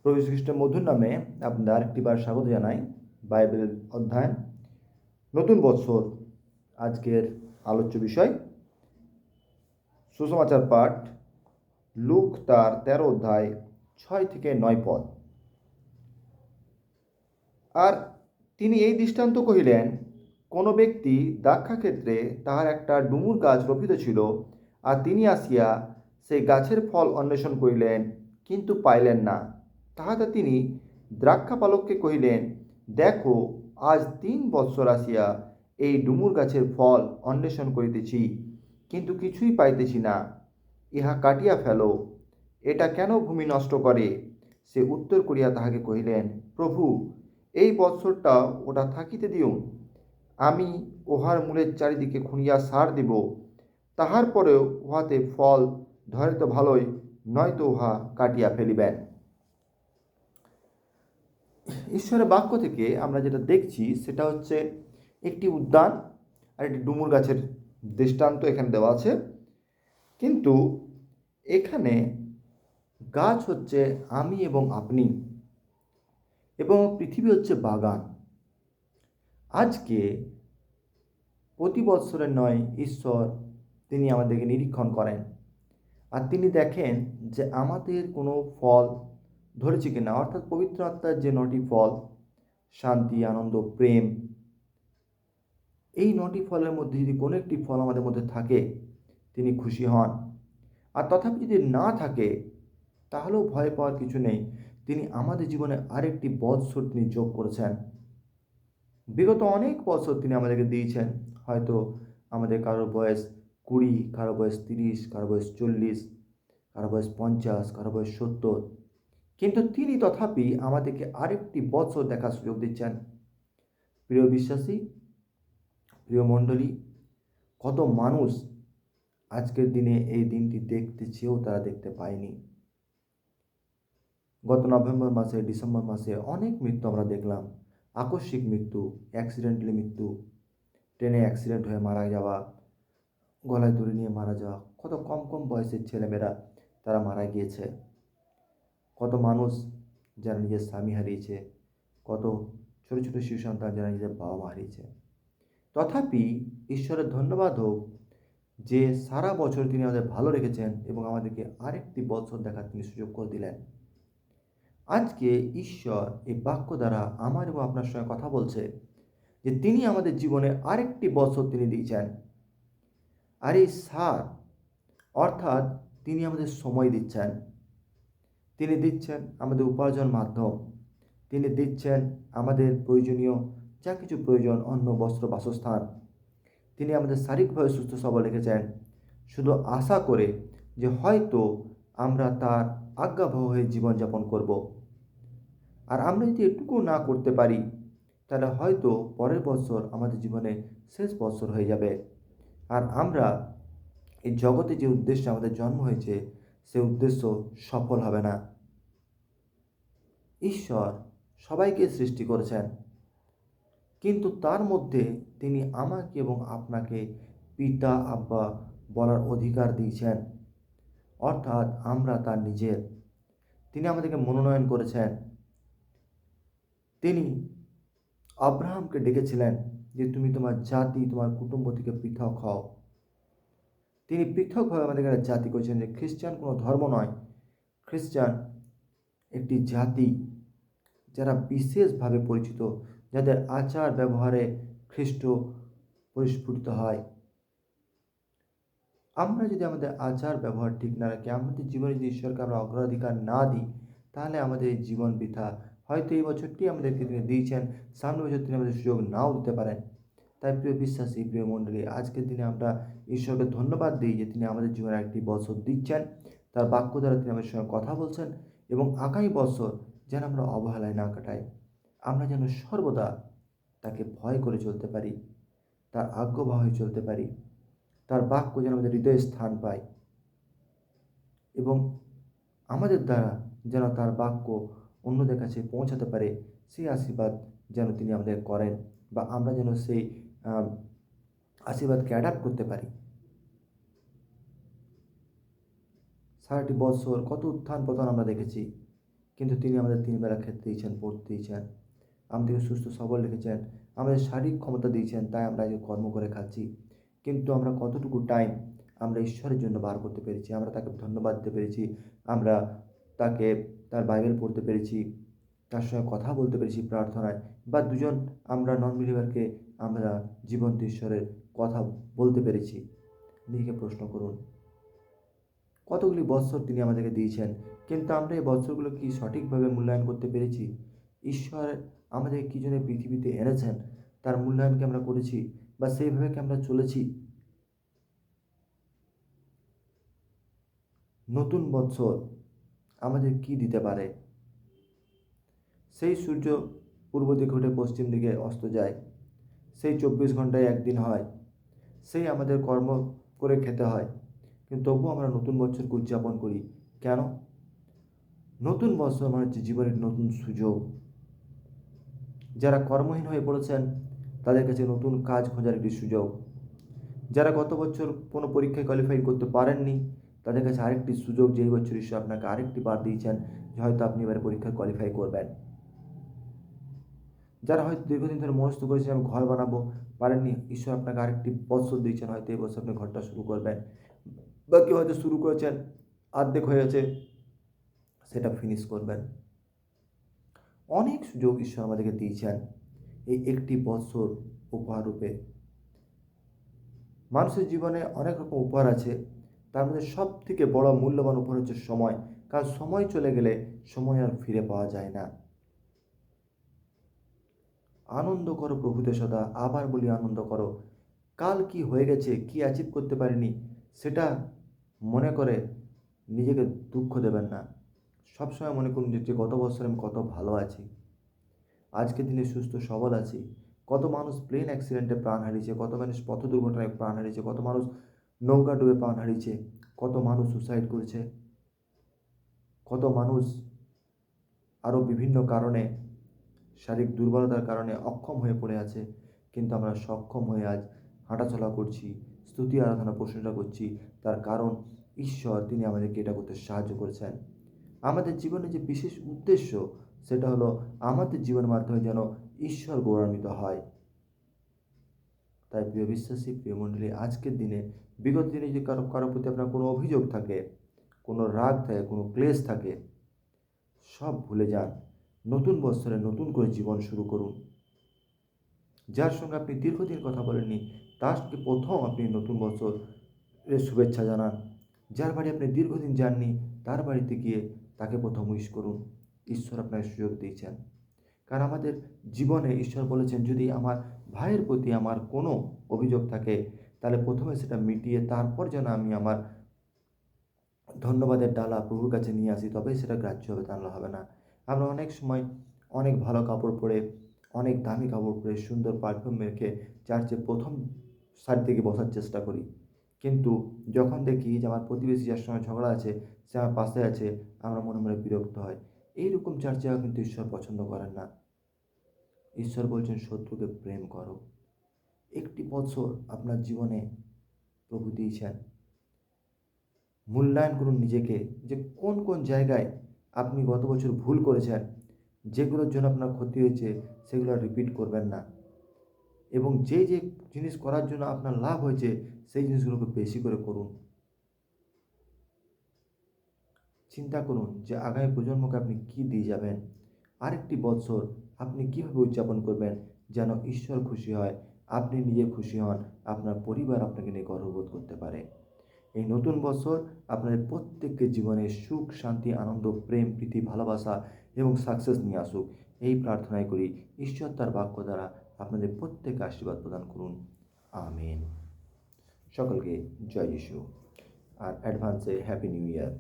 প্রভু যীশু খ্রিস্টের মধুর নামে আপনাদের আরেকটিবার স্বাগত জানাই। বাইবেল অধ্যয়ন, নতুন বৎসর। আজকের আলোচ্য বিষয় সুসমাচার পাঠ, লুক তার 13 অধ্যায় 6 থেকে 9 পদ। আর তিনি এই দৃষ্টান্ত কহিলেন, কোন ব্যক্তি দ্রাক্ষাক্ষেত্রে তাহার একটা ডুমুর গাছ রোপিত ছিল, আর তিনি আসিয়া সেই গাছের ফল অন্বেষণ করিলেন, কিন্তু পাইলেন না। তাহাতে তিনি দ্রাক্ষাপালককে কহিলেন, দেখো, আজ 3 বৎসর আসিয়া এই ডুমুর গাছের ফল অন্বেষণ করিতেছি, কিন্তু কিছুই পাইতেছি না। ইহা কাটিয়া ফেলো, এটা কেন ভূমি নষ্ট করে? সে উত্তর করিয়া তাহাকে কহিলেন, প্রভু, এই বৎসরটা ওটা থাকিতে দিও, আমি উহার মূলের চারিদিকে খুঁড়িয়া সার দিব, তাহার পরেও উহাতে ফল ধরে তো ভালোই, নয়তো উহা কাটিয়া ফেলিবেন। ঈশ্বরের বাক্য থেকে আমরা যেটা দেখছি সেটা হচ্ছে একটি উদ্যান আর একটি ডুমুর গাছের দৃষ্টান্ত এখানে দেওয়া আছে। কিন্তু এখানে গাছ হচ্ছে আমি এবং আপনি, এবং পৃথিবী হচ্ছে বাগান। আজকে প্রতি বৎসরের নয়, ঈশ্বর তিনি আমাদেরকে নিরীক্ষণ করেন, আর তিনি দেখেন যে আমাদের কোনো ফল ধরেছে কিনা, অর্থাৎ পবিত্র আত্মার যে 9টি ফল, শান্তি, আনন্দ, প্রেম, এই 9টি ফলের মধ্যে যদি কোনো একটি ফল আমাদের মধ্যে থাকে তিনি খুশি হন। আর তথাপি যদি না থাকে তাহলেও ভয় পাওয়ার কিছু নেই, তিনি আমাদের জীবনে আরেকটি বৎসর তিনি যোগ করেছেন। বিগত অনেক বছর তিনি আমাদেরকে দিয়েছেন। হয়তো আমাদের কারোর বয়স 20, কারো বয়স 30, কারো বয়স 40, কারো বয়স 50, কারো বয়স 70, কিন্তু তিনি তথাপি আমাদেরকে আরেকটি বছর দেখার সুযোগ দিচ্ছেন। প্রিয় বিশ্বাসী, প্রিয় মণ্ডলী, কত মানুষ আজকের দিনে এই দিনটি দেখতে চেয়েও তারা দেখতে পায়নি। গত নভেম্বর মাসে, ডিসেম্বর মাসে অনেক মৃত্যু আমরা দেখলাম। আকস্মিক মৃত্যু, অ্যাক্সিডেন্টালি মৃত্যু, ট্রেনে অ্যাক্সিডেন্ট হয়ে মারা যাওয়া, গলায় দড়ি নিয়ে মারা যাওয়া, কত কম কম বয়সের ছেলেমেয়েরা তারা মারা গিয়েছে। কত মানুষ যারা নিজের স্বামী হারিয়েছে, কত ছোট ছোট শিশু সন্তান যারা নিজের বাবা মা হারিয়েছে। তথাপি ঈশ্বরের ধন্যবাদ হোক যে সারা বছর তিনি আমাদের ভালো রেখেছেন এবং আমাদেরকে আরেকটি বছর দেখার তিনি সুযোগ করে দিলেন। আজকে ঈশ্বর এই বাক্য দ্বারা আমার এবং আপনার সঙ্গে কথা বলছে যে তিনি আমাদের জীবনে আরেকটি বছর তিনি দিয়েছেন। আর এই সার অর্থাৎ তিনি আমাদের সময় দিচ্ছেন, তিনি দিচ্ছেন আমাদের উপার্জন মাধ্যম, তিনি দিচ্ছেন আমাদের প্রয়োজনীয় যা কিছু প্রয়োজন, অন্ন, বস্ত্র, বাসস্থান। তিনি আমাদের শারীরিকভাবে সুস্থ সবল রেখেছেন, শুধু আশা করে যে হয়তো আমরা তার আজ্ঞাবহ হয়ে জীবনযাপন করব। আর আমরা যদি এটুকু না করতে পারি তাহলে হয়তো পরের বছর আমাদের জীবনে শেষ বছর হয়ে যাবে, আর আমরা এই জগতে যে উদ্দেশ্যে আমাদের জন্ম হয়েছে সে উদ্দেশ্য সফল হবে না। ঈশ্বর সবাইকে সৃষ্টি করেছেন, কিন্তু তার মধ্যে তিনি আমাকে এবং আপনাকে পিতা, আব্বা বলার অধিকার দিয়েছেন, অর্থাৎ আমরা তার নিজের। তিনি আমাদেরকে মনোনয়ন করেছেন। তিনি আব্রাহামকে ডেকেছিলেন যে তুমি তোমার জাতি, তোমার কুটুম্ব থেকে পৃথক হও। তিনি পৃথকভাবে আমাদেরকে একটা জাতি করেছেন, যে খ্রিস্টান কোনো ধর্ম নয়, খ্রিস্টান একটি জাতি যারা বিশেষভাবে পরিচিত, যাদের আচার ব্যবহারে খ্রিস্ট পরিস্ফুটিত হয়। আমরা যদি আমাদের আচার ব্যবহার ঠিক না রাখি, আমাদের জীবনে যদি ঈশ্বরকে আমরা অগ্রাধিকার না দিই, তাহলে আমাদের এই জীবন বৃথা। হয়তো এই বছরটি আমাদেরকে তিনি দিয়েছেন, সামনের বছর তিনি আমাদের সুযোগ নাও দিতে পারেন। তাই প্রিয় বিশ্বাসী, প্রিয় মণ্ডলী, আজকের দিনে আমরা ঈশ্বরকে ধন্যবাদ দিই যে তিনি আমাদের জীবনে একটি বছর দিচ্ছেন, তার বাক্য দ্বারা তিনি আমাদের সঙ্গে কথা বলছেন, এবং আগামী বছর যেন আমরা অবহেলায় না কাটাই, আমরা যেন সর্বদা তাকে ভয় করে চলতে পারি, তার আজ্ঞাবহ হয়ে চলতে পারি, তার বাক্য যেন আমাদের হৃদয়ে স্থান পায়, এবং আমাদের দ্বারা যেন তার বাক্য অন্যদের কাছে পৌঁছাতে পারে, সেই আশীর্বাদ যেন তিনি আমাদের করেন, বা আমরা যেন সেই আশীর্বাদকে অ্যাডাপ্ট করতে পারি। সারাটি বছর কত উত্থান পতন আমরা দেখেছি, কিন্তু তিনি আমাদের 3 বেলা খেতে দিয়েছেন, পড়তে দিয়েছেন, আমাদেরকে সুস্থ সবল রেখেছেন, আমাদের শারীরিক ক্ষমতা দিয়েছেন, তাই আমরা আজকে কর্ম করে খাচ্ছি। কিন্তু আমরা কতটুকু টাইম আমরা ঈশ্বরের জন্য বার করতে পেরেছি, আমরা তাকে ধন্যবাদ দিতে পেরেছি, আমরা তাকে তার বাইবেল পড়তে পেরেছি, তার সঙ্গে কথা বলতে পেরেছি প্রার্থনায়, বা দুজন আমরা নন বিলিভারকে আমরা জীবন্ত ঈশ্বরের কথা বলতে পেরেছি। নিজেকে প্রশ্ন করুন, কতগুলি বৎসর তিনি আমাদেরকে দিয়েছেন, কিন্তু আমরা এই বৎসরগুলো কি সঠিকভাবে মূল্যায়ন করতে পেরেছি? ঈশ্বর আমাদের কী জন্য পৃথিবীতে এনেছেন তার মূল্যায়ন কি আমরা করেছি, বা সেইভাবে কি আমরা চলেছি? নতুন বৎসর আমাদের কি দিতে পারে? সেই সূর্য পূর্ব দিকে উঠে পশ্চিম দিকে অস্ত যায়, সেই 24 ঘন্টায় একদিন হয়, সেই আমাদের কর্ম করে খেতে হয়, কিন্তু তবুও আমরা নতুন বছরকে উদযাপন করি। কেন? নতুন বছর মানে হচ্ছে জীবনের নতুন সুযোগ। যারা কর্মহীন হয়ে পড়েছেন তাদের কাছে নতুন কাজ খোঁজার একটি সুযোগ। যারা গত বছর কোনো পরীক্ষায় কোয়ালিফাই করতে পারেননি তাদের কাছে আরেকটি সুযোগ, যে এই বছর ঈশ্বর আপনাকে আরেকটি বার দিয়েছেন যে হয়তো আপনি এবারে পরীক্ষায় কোয়ালিফাই করবেন। যারা হয়তো দীর্ঘদিন ধরে মনস্থ করেছেন আমি ঘর বানাবো, পারেননি, ঈশ্বর আপনাকে আরেকটি বছর দিয়েছেন, হয়তো এই বছর আপনি ঘরটা শুরু করবেন। বা কেউ হয়তো শুরু করেছেন, অর্ধেক হয়ে গেছে, সেটা ফিনিশ করবেন। অনেক সুযোগ ঈশ্বর আমাদেরকে দিয়েছেন এই একটি বছর উপহার রূপে। মানুষের জীবনে অনেক রকম উপহার আছে, তার মধ্যে সব থেকে বড় মূল্যবান উপহার হচ্ছে সময়। কারণ সময় চলে গেলে সময় আর ফিরে পাওয়া যায় না। আনন্দ করো প্রভুতে সদা, আবার বলি আনন্দ করো। কাল কি হয়ে গেছে, কি অ্যাচিভ করতে পারিনি, সেটা মনে করে নিজেকে দুঃখ দেবেন না। সবসময় মনে করুন যে গত বছর আমি কত ভালো আছি, আজকের দিনে সুস্থ সবল আছি। কত মানুষ প্লেন অ্যাক্সিডেন্টে প্রাণ হারিয়েছে, কত মানুষ পথ দুর্ঘটনায় প্রাণ হারিয়েছে, কত মানুষ নৌকা ডুবে প্রাণ হারিয়েছে, কত মানুষ সুসাইড করেছে, কত মানুষ আরও বিভিন্ন কারণে শারীরিক দুর্বলতার কারণে অক্ষম হয়ে পড়ে আছে। কিন্তু আমরা সক্ষম হয়ে আজ হাঁটাচলা করছি, স্তুতি আরাধনা প্রশংসা করছি। তার কারণ ঈশ্বর তিনি আমাদেরকে এটা করতে সাহায্য করেছেন। আমাদের জীবনে যে বিশেষ উদ্দেশ্য সেটা হলো আমাদের জীবনের মাধ্যমে যেন ঈশ্বর গৌরবান্বিত হয়। তাই প্রিয় বিশ্বাসী, প্রিয় মণ্ডলী, আজকের দিনে বিগত দিনে যদি কারো প্রতি আপনার কোনো অভিযোগ থাকে, কোনো রাগ থাকে, কোনো ক্লেশ থাকে, সব ভুলে যান। নতুন বৎসরে নতুন করে জীবন শুরু করুন। যার সঙ্গে আপনি দীর্ঘদিন কথা বলেননি তাকে প্রথম আপনি নতুন বছরের শুভেচ্ছা জানান। যার বাড়ি আপনি দীর্ঘদিন যাননি তার বাড়িতে গিয়ে তাকে প্রথম উইশ করুন। ঈশ্বর আপনাকে সুযোগ দিয়েছেন। কারণ আমাদের জীবনে ঈশ্বর বলেছেন যদি আমার ভাইয়ের প্রতি আমার কোনো অভিযোগ থাকে তাহলে প্রথমে সেটা মিটিয়ে তারপর যেন আমি আমার ধন্যবাদের ডালা প্রভুর কাছে নিয়ে আসি, তবেই সেটা গ্রাহ্য হবে, তা নাহলে হবে না। আমরা অনেক সময় অনেক ভালো কাপড় পরে, অনেক দামি কাপড় পরে, সুন্দর পারফিউম মেখে চার্চে প্রথম সারিতে গিয়ে বসার চেষ্টা করি। কিন্তু যখন দেখি যে আমার প্রতিবেশী যার সঙ্গে ঝগড়া আছে সে আমার পাশে আছে, আমরা মনে মনে বিরক্ত হয়। এইরকম চার্চে যাওয়া কিন্তু ঈশ্বর পছন্দ করেন না। ঈশ্বর বলছেন শত্রুকে প্রেম করো। একটি বছর আপনার জীবনে প্রভু দিয়েছেন, মূল্যায়ন করুন নিজেকে যে কোন কোন জায়গায় আপনি গত বছর ভুল করেছেন, যেগুলোর জন্য আপনার ক্ষতি হয়েছে সেগুলো রিপিট করবেন না, এবং যে যে জিনিস করার জন্য আপনার লাভ হয়েছে সেই জিনিসগুলোকে বেশি করে করুন। চিন্তা করুন যে আগামী প্রজন্মকে আপনি কী দিয়ে যাবেন। আরেকটি বছর আপনি কীভাবে উদযাপন করবেন যেন ঈশ্বর খুশি হয়, আপনি নিজে খুশি হন, আপনার পরিবার আপনাকে নিয়ে গর্ববোধ করতে পারে। এই নতুন বছর আপনাদের প্রত্যেককে জীবনে সুখ, শান্তি, আনন্দ, প্রেম, প্রীতি, ভালোবাসা এবং সাকসেস নিয়ে আসুক, এই প্রার্থনাই করি। ঈশ্বর তার বাক্য দ্বারা আপনাদের প্রত্যেককে আশীর্বাদ প্রদান করুন। আমিন। সকলকে জয় যিশু আর অ্যাডভান্সে হ্যাপি নিউ ইয়ার।